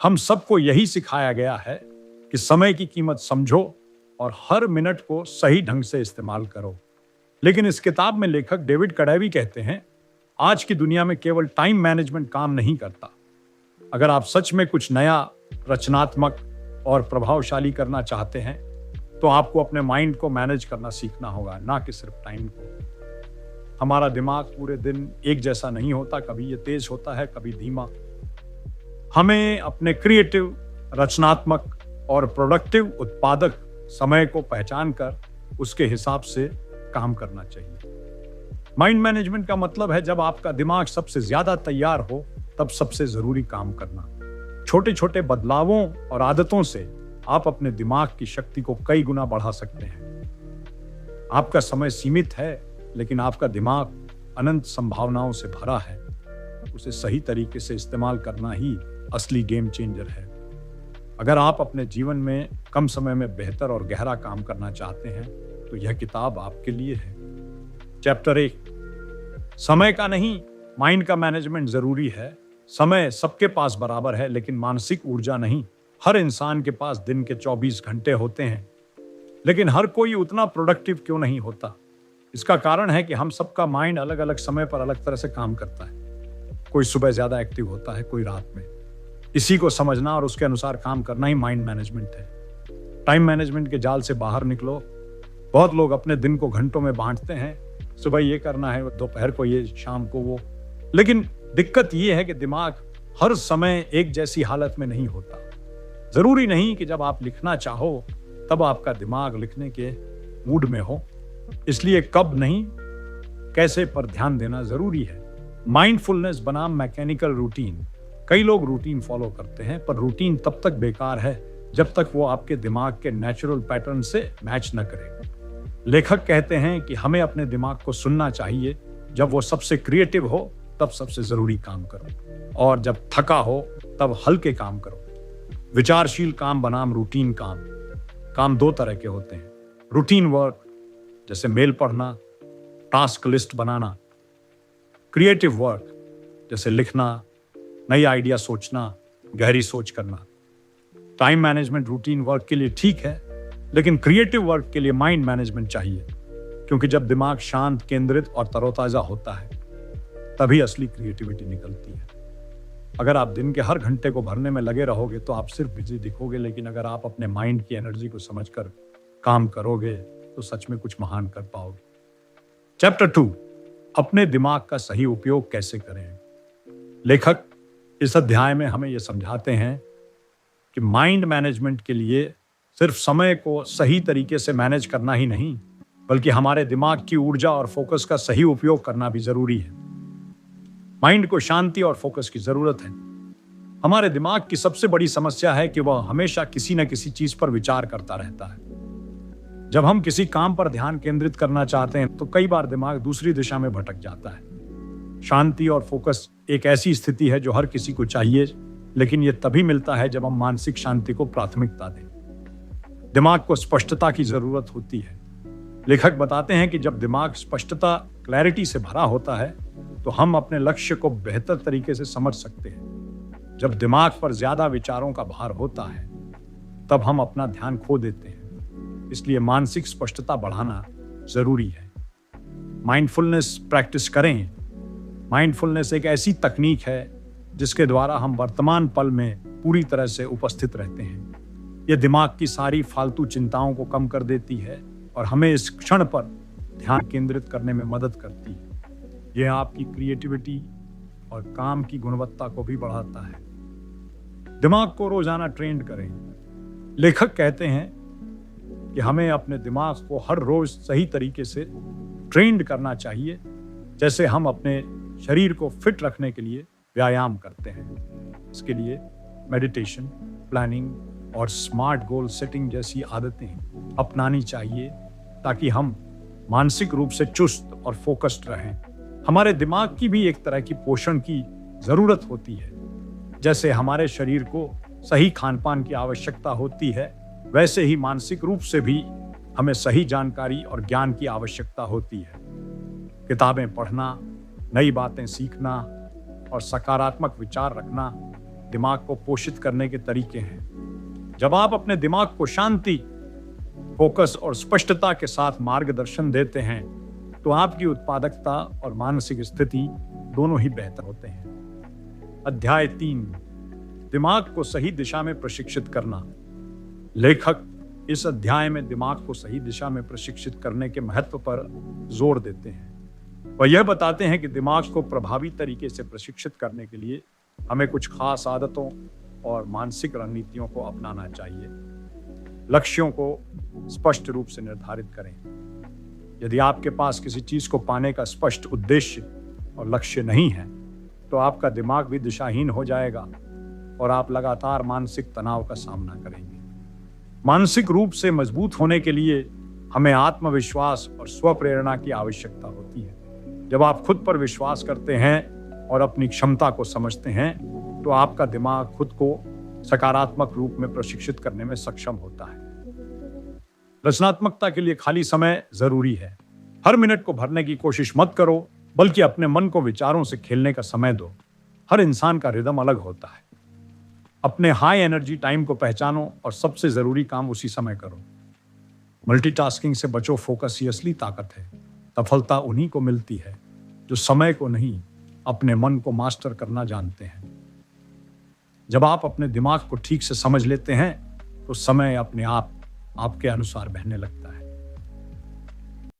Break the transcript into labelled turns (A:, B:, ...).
A: हम सबको यही सिखाया गया है कि समय की कीमत समझो और हर मिनट को सही ढंग से इस्तेमाल करो। लेकिन इस किताब में लेखक डेविड कड़ैवी कहते हैं, आज की दुनिया में केवल टाइम मैनेजमेंट काम नहीं करता। अगर आप सच में कुछ नया, रचनात्मक और प्रभावशाली करना चाहते हैं तो आपको अपने माइंड को मैनेज करना सीखना होगा, ना कि सिर्फ टाइम को। हमारा दिमाग पूरे दिन एक जैसा नहीं होता, कभी ये तेज होता है, कभी धीमा। हमें अपने क्रिएटिव, रचनात्मक और प्रोडक्टिव उत्पादक समय को पहचान कर उसके हिसाब से काम करना चाहिए। माइंड मैनेजमेंट का मतलब है जब आपका दिमाग सबसे ज्यादा तैयार हो तब सबसे जरूरी काम करना। छोटे छोटे बदलावों और आदतों से आप अपने दिमाग की शक्ति को कई गुना बढ़ा सकते हैं। आपका समय सीमित है, लेकिन आपका दिमाग अनंत संभावनाओं से भरा है। उसे सही तरीके से इस्तेमाल करना ही असली गेम चेंजर है। अगर आप अपने जीवन में कम समय में बेहतर और गहरा काम करना चाहते हैं तो यह किताब आपके लिए है। चैप्टर 1, समय का नहीं, माइंड का मैनेजमेंट जरूरी है। समय सबके पास बराबर है, लेकिन मानसिक ऊर्जा नहीं। हर इंसान के पास दिन के 24 घंटे होते हैं, लेकिन हर कोई उतना प्रोडक्टिव क्यों नहीं होता? इसका कारण है कि हम सबका माइंड अलग अलग समय पर अलग तरह से काम करता है। कोई सुबह ज्यादा एक्टिव होता है, कोई रात में। इसी को समझना और उसके अनुसार काम करना ही माइंड मैनेजमेंट है। टाइम मैनेजमेंट के जाल से बाहर निकलो। बहुत लोग अपने दिन को घंटों में बांटते हैं, सुबह ये करना है, दोपहर को ये, शाम को वो। लेकिन दिक्कत ये है कि दिमाग हर समय एक जैसी हालत में नहीं होता। जरूरी नहीं कि जब आप लिखना चाहो तब आपका दिमाग लिखने के मूड में हो। इसलिए कब नहीं, कैसे पर ध्यान देना जरूरी है। माइंडफुलनेस बनाम मैकेनिकल रूटीन। कई लोग रूटीन फॉलो करते हैं, पर रूटीन तब तक बेकार है जब तक वो आपके दिमाग के नेचुरल पैटर्न से मैच न करे। लेखक कहते हैं कि हमें अपने दिमाग को सुनना चाहिए। जब वो सबसे क्रिएटिव हो तब सबसे जरूरी काम करो, और जब थका हो तब हल्के काम करो। विचारशील काम बनाम रूटीन काम। काम दो तरह के होते हैं। रूटीन वर्क, जैसे मेल पढ़ना, टास्क लिस्ट बनाना। क्रिएटिव वर्क, जैसे लिखना, नई आइडिया सोचना, गहरी सोच करना। टाइम मैनेजमेंट रूटीन वर्क के लिए ठीक है, लेकिन क्रिएटिव वर्क के लिए माइंड मैनेजमेंट चाहिए, क्योंकि जब दिमाग शांत, केंद्रित और तरोताजा होता है तभी असली क्रिएटिविटी निकलती है। अगर आप दिन के हर घंटे को भरने में लगे रहोगे तो आप सिर्फ बिजी दिखोगे, लेकिन अगर आप अपने माइंड की एनर्जी को समझकर काम करोगे तो सच में कुछ महान कर पाओगे। चैप्टर 2, अपने दिमाग का सही उपयोग कैसे करें। लेखक इस अध्याय में हमें यह समझाते हैं कि माइंड मैनेजमेंट के लिए सिर्फ समय को सही तरीके से मैनेज करना ही नहीं, बल्कि हमारे दिमाग की ऊर्जा और फोकस का सही उपयोग करना भी जरूरी है। माइंड को शांति और फोकस की जरूरत है। हमारे दिमाग की सबसे बड़ी समस्या है कि वह हमेशा किसी न किसी चीज पर विचार करता रहता है। जब हम किसी काम पर ध्यान केंद्रित करना चाहते हैं तो कई बार दिमाग दूसरी दिशा में भटक जाता है। शांति और फोकस एक ऐसी स्थिति है जो हर किसी को चाहिए, लेकिन यह तभी मिलता है जब हम मानसिक शांति को प्राथमिकता दें। दिमाग को स्पष्टता की जरूरत होती है। लेखक बताते हैं कि जब दिमाग स्पष्टता, क्लैरिटी से भरा होता है तो हम अपने लक्ष्य को बेहतर तरीके से समझ सकते हैं। जब दिमाग पर ज्यादा विचारों का भार होता है तब हम अपना ध्यान खो देते हैं। इसलिए मानसिक स्पष्टता बढ़ाना जरूरी है। माइंडफुलनेस प्रैक्टिस करें। माइंडफुलनेस एक ऐसी तकनीक है जिसके द्वारा हम वर्तमान पल में पूरी तरह से उपस्थित रहते हैं। यह दिमाग की सारी फालतू चिंताओं को कम कर देती है और हमें इस क्षण पर ध्यान केंद्रित करने में मदद करती है। यह आपकी क्रिएटिविटी और काम की गुणवत्ता को भी बढ़ाता है। दिमाग को रोजाना ट्रेन करें। लेखक कहते हैं कि हमें अपने दिमाग को हर रोज सही तरीके से ट्रेंड करना चाहिए, जैसे हम अपने शरीर को फिट रखने के लिए व्यायाम करते हैं। इसके लिए मेडिटेशन, प्लानिंग और स्मार्ट गोल सेटिंग जैसी आदतें अपनानी चाहिए ताकि हम मानसिक रूप से चुस्त और फोकस्ड रहें। हमारे दिमाग की भी एक तरह की पोषण की जरूरत होती है। जैसे हमारे शरीर को सही खानपान की आवश्यकता होती है, वैसे ही मानसिक रूप से भी हमें सही जानकारी और ज्ञान की आवश्यकता होती है। किताबें पढ़ना, नई बातें सीखना और सकारात्मक विचार रखना दिमाग को पोषित करने के तरीके हैं। जब आप अपने दिमाग को शांति, फोकस और स्पष्टता के साथ मार्गदर्शन देते हैं तो आपकी उत्पादकता और मानसिक स्थिति दोनों ही बेहतर होते हैं। अध्याय 3, दिमाग को सही दिशा में प्रशिक्षित करना। लेखक इस अध्याय में दिमाग को सही दिशा में प्रशिक्षित करने के महत्व पर जोर देते हैं। वह यह बताते हैं कि दिमाग को प्रभावी तरीके से प्रशिक्षित करने के लिए हमें कुछ खास आदतों और मानसिक रणनीतियों को अपनाना चाहिए। लक्ष्यों को स्पष्ट रूप से निर्धारित करें। यदि आपके पास किसी चीज को पाने का स्पष्ट उद्देश्य और लक्ष्य नहीं है तो आपका दिमाग भी दिशाहीन हो जाएगा और आप लगातार मानसिक तनाव का सामना करेंगे। मानसिक रूप से मजबूत होने के लिए हमें आत्मविश्वास और स्वप्रेरणा की आवश्यकता होती है। जब आप खुद पर विश्वास करते हैं और अपनी क्षमता को समझते हैं तो आपका दिमाग खुद को सकारात्मक रूप में प्रशिक्षित करने में सक्षम होता है। रचनात्मकता के लिए खाली समय जरूरी है। हर मिनट को भरने की कोशिश मत करो, बल्कि अपने मन को विचारों से खेलने का समय दो। हर इंसान का रिदम अलग होता है। अपने हाई एनर्जी टाइम को पहचानो और सबसे जरूरी काम उसी समय करो। मल्टीटास्किंग से बचो, फोकस ही असली ताकत है। सफलता उन्हीं को मिलती है जो समय को नहीं, अपने मन को मास्टर करना जानते हैं। जब आप अपने दिमाग को ठीक से समझ लेते हैं तो समय अपने आप आपके अनुसार बहने लगता है।